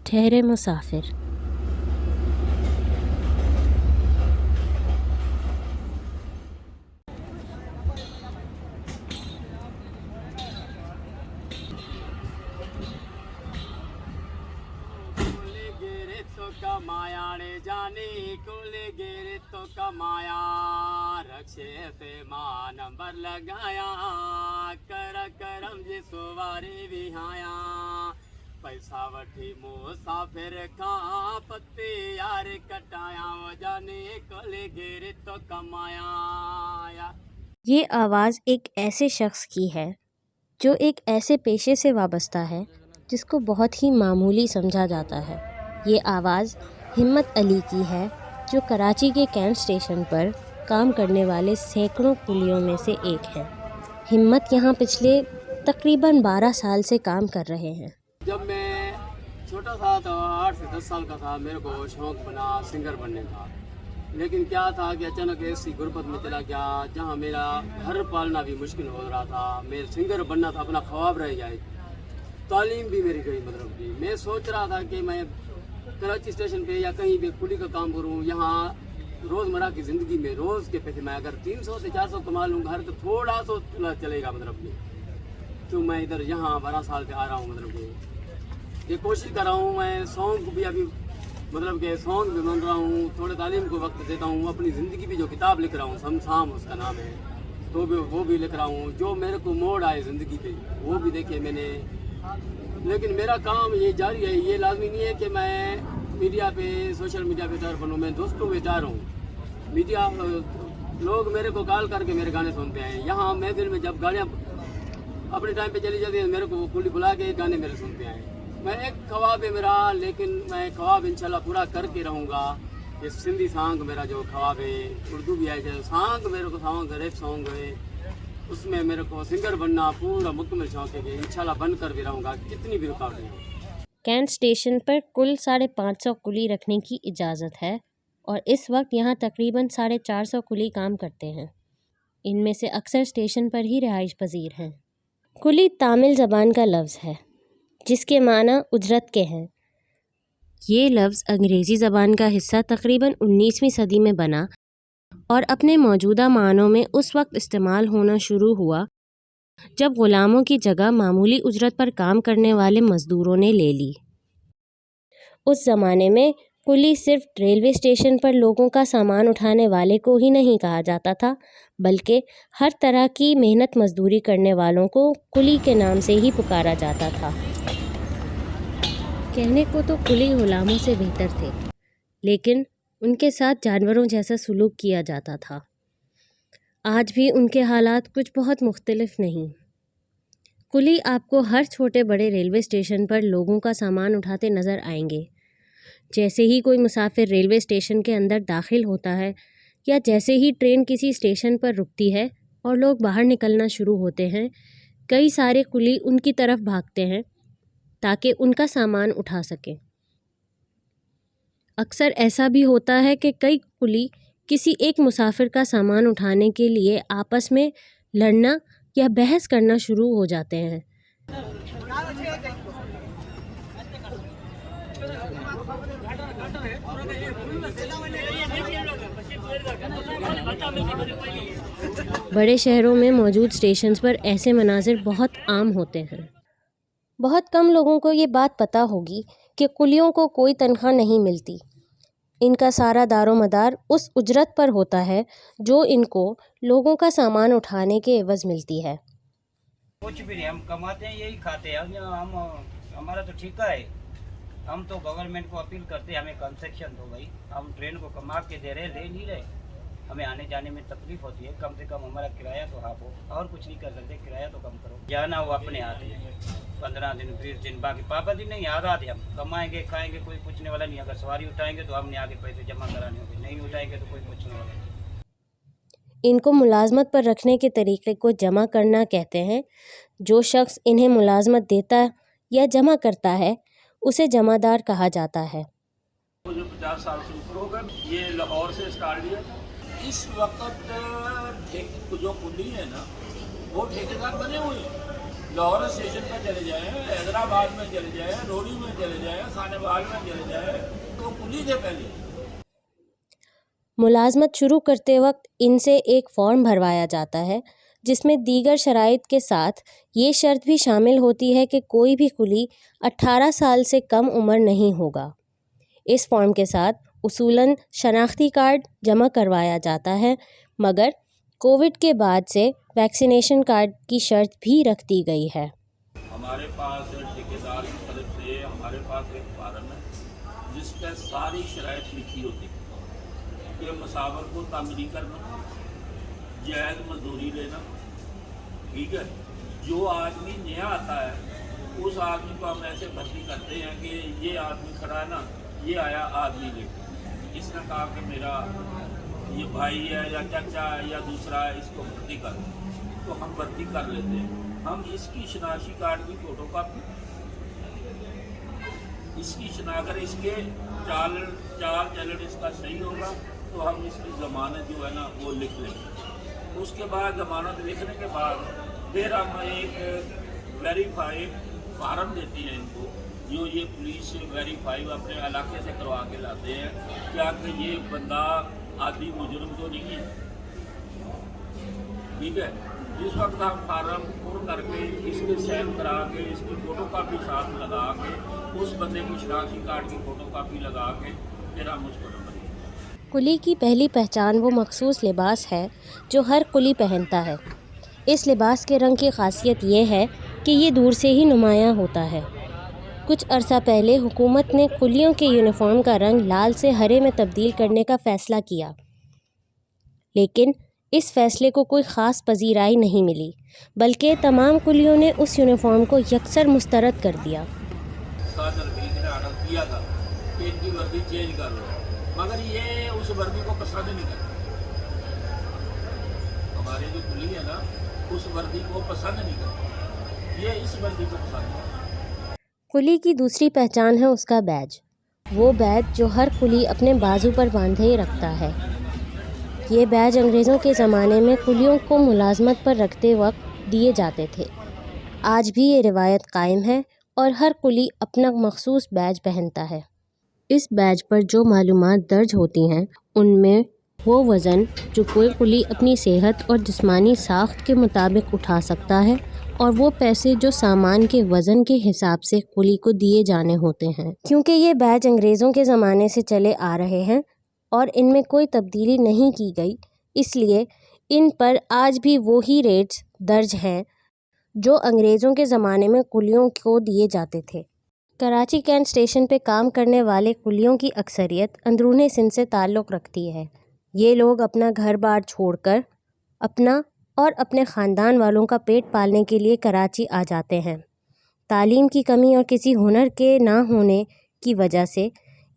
ٹھہرے مسافر۔ کمایا جانی کل گیرے تو کمایا رکشے تے ماں نمبر لگایا کر کرم جی سواری بھی آیا پیسہ وٹھی مسافر کھاں پتی یار کٹایا وہ جانی کل گیرے تو کمایا۔ یہ آواز ایک ایسے شخص کی ہے جو ایک ایسے پیشے سے وابستہ ہے جس کو بہت ہی معمولی سمجھا جاتا ہے۔ یہ آواز ہمت علی کی ہے جو کراچی کے کینٹ اسٹیشن پر کام کرنے والے سینکڑوں کولیوں میں سے ایک ہیں۔ ہمت یہاں پچھلے تقریباً 12 سال سے کام کر رہے ہیں۔ جب میں چھوٹا تھا تو 8 سے 10 سال کا تھا میرے کو شوق بنا سنگر بننے کا، لیکن کیا تھا کہ اچانک ایسی غربت میں چلا گیا جہاں میرا گھر پالنا بھی مشکل ہو رہا تھا۔ میں سنگر بننا تھا، اپنا خواب رہ جائے، تعلیم بھی میری گئی مطلب کہ میں سوچ رہا تھا کہ میں کراچی اسٹیشن پہ یا کہیں بھی کلی کا کام کروں۔ یہاں روزمرہ کی زندگی میں روز کے پیسے میں اگر 300 سے 400 کما لوں گھر تو تھوڑا سا چلے گا مطلب کہ، تو میں ادھر یہاں 12 سال سے آ رہا ہوں مطلب کہ یہ کوشش کر رہا ہوں۔ میں سانگ بھی ابھی مطلب کہ سانگ بھی بن رہا ہوں، تھوڑے تعلیم کو وقت دیتا ہوں، اپنی زندگی بھی جو کتاب لکھ رہا ہوں سمسام اس کا نام ہے، تو وہ بھی لکھ رہا ہوں۔ جو میرے کو موڑ آئے زندگی پہ وہ بھی دیکھے میں نے، لیکن میرا کام یہ جاری ہے۔ یہ لازمی نہیں ہے کہ میں میڈیا پہ سوشل میڈیا پہ اسٹار بنوں، میں دوستوں پہ جا رہا ہوں۔ میڈیا لوگ میرے کو کال کر کے میرے گانے سنتے ہیں، یہاں محفل میں جب گاڑیاں اپنے ٹائم پہ چلی جاتی ہیں میرے کو کلی بلا کے گانے میرے سنتے ہیں۔ میں ایک خواب ہے میرا، لیکن میں خواب انشاءاللہ پورا کر کے رہوں گا۔ یہ سندھی سانگ میرا جو خواب ہے، اردو بھی ہے سانگ، میرے کو سانگ ریپ سانگ ہے، اس میں میرے کو سنگر بننا پورا مکمل شوق ہے کہ انشاءاللہ بن کر بھی رہوں گا کتنی بھی رکاوٹیں ہوں۔ کینٹ اسٹیشن پر کل 550 کلی رکھنے کی اجازت ہے اور اس وقت یہاں تقریباً 450 کلی کام کرتے ہیں۔ ان میں سے اکثر اسٹیشن پر ہی رہائش پذیر ہیں۔ کلی تامل زبان کا لفظ ہے جس کے معنی اجرت کے ہیں۔ یہ لفظ انگریزی زبان کا حصہ تقریباً 19ویں صدی میں بنا اور اپنے موجودہ معنوں میں اس وقت استعمال ہونا شروع ہوا جب غلاموں کی جگہ معمولی اجرت پر کام کرنے والے مزدوروں نے لے لی۔ اس زمانے میں کلی صرف ریلوے اسٹیشن پر لوگوں کا سامان اٹھانے والے کو ہی نہیں کہا جاتا تھا، بلکہ ہر طرح کی محنت مزدوری کرنے والوں کو کلی کے نام سے ہی پکارا جاتا تھا۔ کہنے کو تو کلی غلاموں سے بہتر تھے، لیکن ان کے ساتھ جانوروں جیسا سلوک کیا جاتا تھا۔ آج بھی ان کے حالات کچھ بہت مختلف نہیں۔ کلی آپ کو ہر چھوٹے بڑے ریلوے اسٹیشن پر لوگوں کا سامان اٹھاتے نظر آئیں گے۔ جیسے ہی کوئی مسافر ریلوے اسٹیشن کے اندر داخل ہوتا ہے یا جیسے ہی ٹرین کسی اسٹیشن پر رکتی ہے اور لوگ باہر نکلنا شروع ہوتے ہیں، کئی سارے کلی ان کی طرف بھاگتے ہیں تاکہ ان کا سامان اٹھا سکیں۔ اکثر ایسا بھی ہوتا ہے کہ کئی کلی کسی ایک مسافر کا سامان اٹھانے کے لیے آپس میں لڑنا یا بحث کرنا شروع ہو جاتے ہیں۔ بڑے شہروں میں موجود اسٹیشنز پر ایسے مناظر بہت عام ہوتے ہیں۔ بہت کم لوگوں کو یہ بات پتہ ہوگی کہ کلیوں کو کوئی تنخواہ نہیں ملتی۔ ان کا سارا دار و مدار اس اجرت پر ہوتا ہے جو ان کو لوگوں کا سامان اٹھانے کے عوض ملتی ہے۔ کچھ بھی نہیں، ہم کماتے ہیں یہی کھاتے ہیں، ہم ہمارا تو ٹھیکہ ہے۔ ہم تو گورنمنٹ کو اپیل کرتے ہیں ہمیں کنسیشن دو بھائی، ہم ٹرین کو کما کے دے رہے لے نہیں رہے، ہمیں آنے جانے میں تکلیف ہوتی ہے، کم سے کم ہمارا کرایہ تو ہاف ہو، اور کچھ نہیں کر سکتے، کرایہ تو کم کرو۔ جانا وہ اپنے ہاتھ میں، 15 دن 20 دن باقی پابندی نہیں، آزاد ہے، ہم کمائیں گے کھائیں گے، کوئی پوچھنے والا نہیں۔ اگر سواری اٹھائیں گے تو ہم نے آگے پیسے جمع کرانے ہوں گے، نہیں اٹھائیں گے تو کوئی پوچھنے والا نہیں۔ ان کو ملازمت پر رکھنے کے طریقے کو جمع کرنا کہتے ہیں۔ جو شخص انہیں ملازمت دیتا یا جمع کرتا ہے اسے جمع دار کہا جاتا ہے۔ مجھے 50 سال سے اوپر ہو گئے، یہ لاہور سے اسٹارٹ کیا تھا۔ اس وقت جو کلی ہے نا وہ ٹھیکیدار بنے ہوئے ہیں، लाहौर स्टेशन पर चले जाएँ, हैदराबाद में चले जाएँ, रोडी में चले जाएँ, खानेवाल में चले जाएँ, तो कुली थे पहले। मुलाजमत शुरू करते वक्त इनसे एक फॉर्म भरवाया जाता है जिसमें दीगर शराइत के साथ ये शर्त भी शामिल होती है कि कोई भी कुली 18 साल से कम उम्र नहीं होगा। इस फॉर्म के साथ उसूलन शनाख्ती कार्ड जमा करवाया जाता है, मगर कोविड के बाद से वैक्सीनेशन कार्ड की शर्त भी रख दी गई है। हमारे पास ठेकेदार की तरफ से हमारे पास एक फार्म है जिस पर सारी शराइत लिखी होती है कि मुसावर को तामीरी करना, जायज़ मजदूरी लेना, ठीक है। जो आदमी नया आता है उस आदमी को हम ऐसे भर्ती करते हैं कि ये आदमी खड़ा है ना, ये आया आदमी लेकर, इसने कहा कि मेरा ये भाई है या चाचा है या दूसरा है, इसको भर्ती कर, तो हम भर्ती कर लेते हैं। हम इसकी शनाख्ती कार्ड की फ़ोटो कापी, इसकी अगर इसके चाल चलन इसका सही होगा तो हम इसकी ज़मानत जो है ना वो लिख लेंगे। उसके बाद ज़मानत लिखने के बाद फिर हम एक वेरीफाइड फार्म देती हैं इनको, जो ये पुलिस से वेरीफाई अपने इलाके से करवा के लाते हैं क्या कि ये बंदा आदि मुजरम तो नहीं है, ठीक है। जिस वक्त हम फार्म पूर्ण करके इसके साइन करा के इसकी फ़ोटो कापी साथ लगा के उस बंदे की शनाख्ती कार्ड की फ़ोटो कापी लगा के फिर हम उसको नंबर। कुली की पहली पहचान वो मखसूस लिबास है जो हर कुली पहनता है। इस लिबास के रंग की खासियत ये है कि ये दूर से ही नुमायाँ होता है। कुछ अरसा पहले हुकूमत ने कुलियों के यूनिफॉर्म का रंग लाल से हरे में तब्दील करने का फ़ैसला किया, लेकिन इस फ़ैसले को कोई ख़ास पजीराई नहीं मिली, बल्कि तमाम कुलियों ने उस यूनिफॉर्म को यकसर मुस्तरद कर दिया। किया था कि इनकी वर्दी चेंज कर लो, मगर ये उस वर्दी को पसंद नहीं करते। हमारे जो कुली है ना उस वर्दी को पसंद नहीं करते, ये इस वर्दी को पसंद है। कुली की दूसरी पहचान है उसका बैज, वो बैज जो हर कुली अपने बाजू पर बांधे रखता है। ये बैज अंग्रेज़ों के ज़माने में कुलियों को मुलाजमत पर रखते वक्त दिए जाते थे। आज भी ये रिवायत कायम है और हर कुली अपना मखसूस बैज पहनता है। इस बैज पर जो मालूमात दर्ज होती हैं उनमें वो वज़न जो कोई कुली अपनी सेहत और जिस्मानी साख्त के मुताबिक उठा सकता है और वो पैसे जो सामान के वज़न के हिसाब से कुली को दिए जाने होते हैं। क्योंकि ये बैज अंग्रेज़ों के ज़माने से चले आ रहे हैं और इनमें कोई तब्दीली नहीं की गई, इसलिए इन पर आज भी वही रेट्स दर्ज हैं जो अंग्रेज़ों के ज़माने में कुलियों को दिए जाते थे। कराची कैंट स्टेशन पे काम करने वाले कुलियों की अक्सरियत अंदरूनी सिंध से ताल्लुक़ रखती है। ये लोग अपना घर बार छोड़कर अपना और अपने ख़ानदान वालों का पेट पालने के लिए कराची आ जाते हैं। तालीम की कमी और किसी हुनर के ना होने की वजह से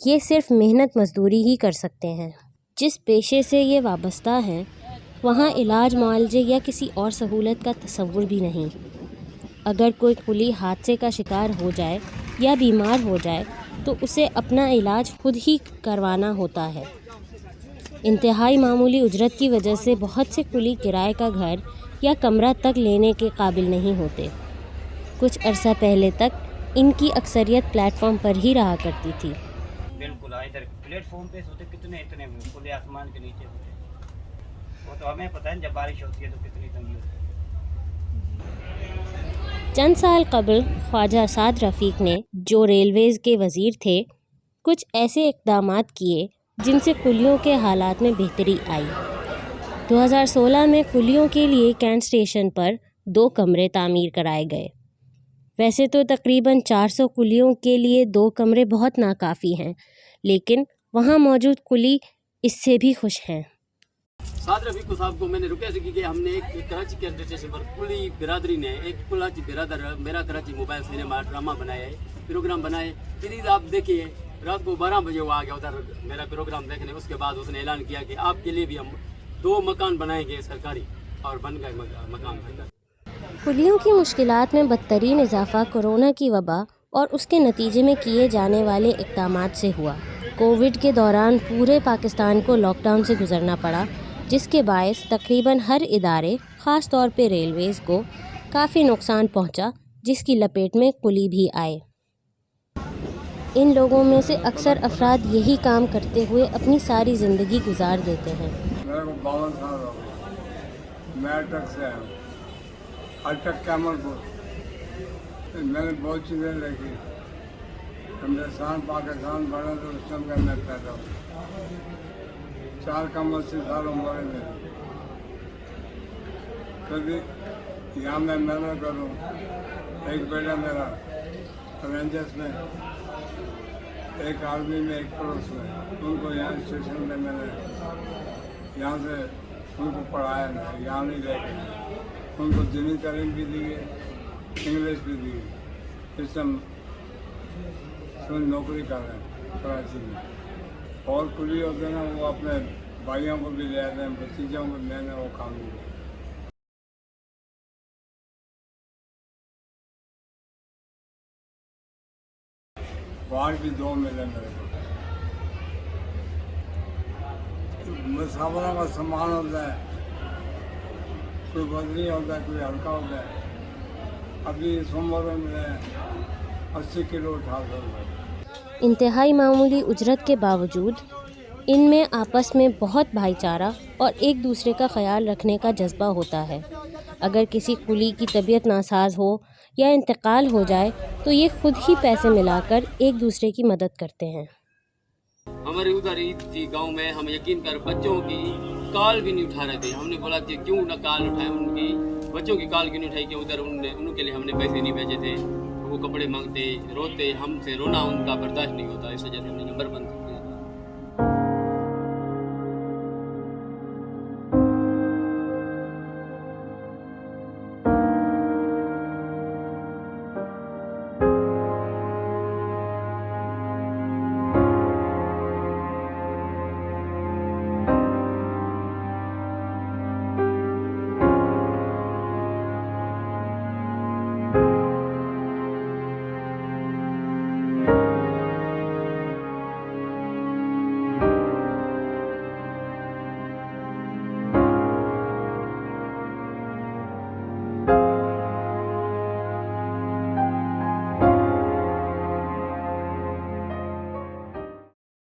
ये सिर्फ़ मेहनत मजदूरी ही कर सकते हैं। जिस पेशे से ये वाबस्ता हैं वहाँ इलाज मुआलजे या किसी और सहूलत का तसव्वुर भी नहीं। अगर कोई कुली हादसे का शिकार हो जाए या बीमार हो जाए तो उसे अपना इलाज खुद ही करवाना होता है। इंतहाई मामूली उजरत की वजह से बहुत से कुली किराए का घर या कमरा तक लेने के काबिल नहीं होते। कुछ अरसा पहले तक इनकी अक्सरियत प्लेटफॉर्म पर ही रहा करती थी। बिल्कुल इधर प्लेटफॉर्म पे सोते कितने इतने खुले आसमान के नीचे होते, वो तो हमें पता है जब बारिश होती है तो कितनी तंगी होती है। चंद साल कबल ख्वाजा साद रफ़ीक ने, जो रेलवेज़ के वज़ीर थे, कुछ ऐसे इक़दामात किए जिनसे कुलियों के हालात में बेहतरी आई। 2016 में कुलियों के लिए कैंट स्टेशन पर 2 कमरे तामीर कराए गए। वैसे तो तकरीबन 400 कुलियों के लिए 2 कमरे बहुत नाकाफ़ी हैं, लेकिन वहाँ मौजूद कुली इससे भी खुश हैं। साद रफ़ीक साहब को मैंने रुपये से की कि हमने एक कराची के स्टेशन पर कुली बिरादरी ने एक कराची बिरादर मेरा कराची मोबाइल सिनेमा ड्रामा बनाया है, प्रोग्राम बनाए। प्लीज़ आप देखिए, रात को 12 बजे वो आ गया उधर मेरा प्रोग्राम देखने। उसके बाद उसने ऐलान किया कि आपके लिए भी हम 2 मकान बनाएंगे सरकारी, और बन गए मकान बनकर। कुलियों की मुश्किलात में बदतरीन इजाफा कोरोना की वबा और उसके नतीजे में किए जाने वाले इक़दामात से हुआ। कोविड के दौरान पूरे पाकिस्तान को लॉकडाउन से गुजरना पड़ा, जिसके बायस तकरीबन हर इदारे, ख़ास तौर पे रेलवेज़ को काफ़ी नुकसान पहुंचा, जिसकी लपेट में कुली भी आए। इन लोगों में से अक्सर अफराद यही काम करते हुए अपनी सारी ज़िंदगी गुजार देते हैं। मेरे को 52 साल हो गए। मैं अटक से आया हूँ, अटक कैमलपुर। मैंने बहुत चीज़ें देखी। हिंदुस्तान पाकिस्तान बना तो उस टाइम का मैं पैदा हूँ। 4 कम 80 साल उम्र है मेरी। कभी यहाँ मैं मेहनत करूँ। एक बेटा मेरा रेंजर्स में, एक आर्मी में, एक पुलिस में। उनको यहाँ स्टेशन में मैंने यहाँ से उनको पढ़ाया नहीं, यहाँ नहीं लेके। उनको दीनी तालीम भी दी है, इंग्लिश भी दी है। इस समय नौकरी कर रहे हैं कराची में। और कुली होते हैं ना, वो अपने भाइयों को भी ले आते हैं, भतीजों को। मैंने वो काम किया। बाहर भी 2 मिले मेरे को। मुसाफिरों का सामान होता है, कोई वजनी होता है, कोई हल्का होता है। अभी इस उम्र में 80 किलो उठा कर। इंतहाई मामूली उजरत के बावजूद इनमें आपस में बहुत भाईचारा और एक दूसरे का ख्याल रखने का जज्बा होता है। अगर किसी कुली की तबीयत नासाज हो या इंतकाल हो जाए तो ये खुद ही पैसे मिलाकर एक दूसरे की मदद करते हैं। हमारे उधर ईद थी गांव में, हम यकीन कर बच्चों की कॉल भी नहीं उठा रहे थे। हमने बोला कि क्यों ना कॉल उठाए, उनकी बच्चों की कॉल क्यों नहीं उठाई, कि उधर उनके लिए हमने पैसे नहीं भेजे थे। वो कपड़े मांगते, रोते, हमसे रोना उनका बर्दाश्त नहीं होता। इस वजह से हमने नंबर बंद कर दिया।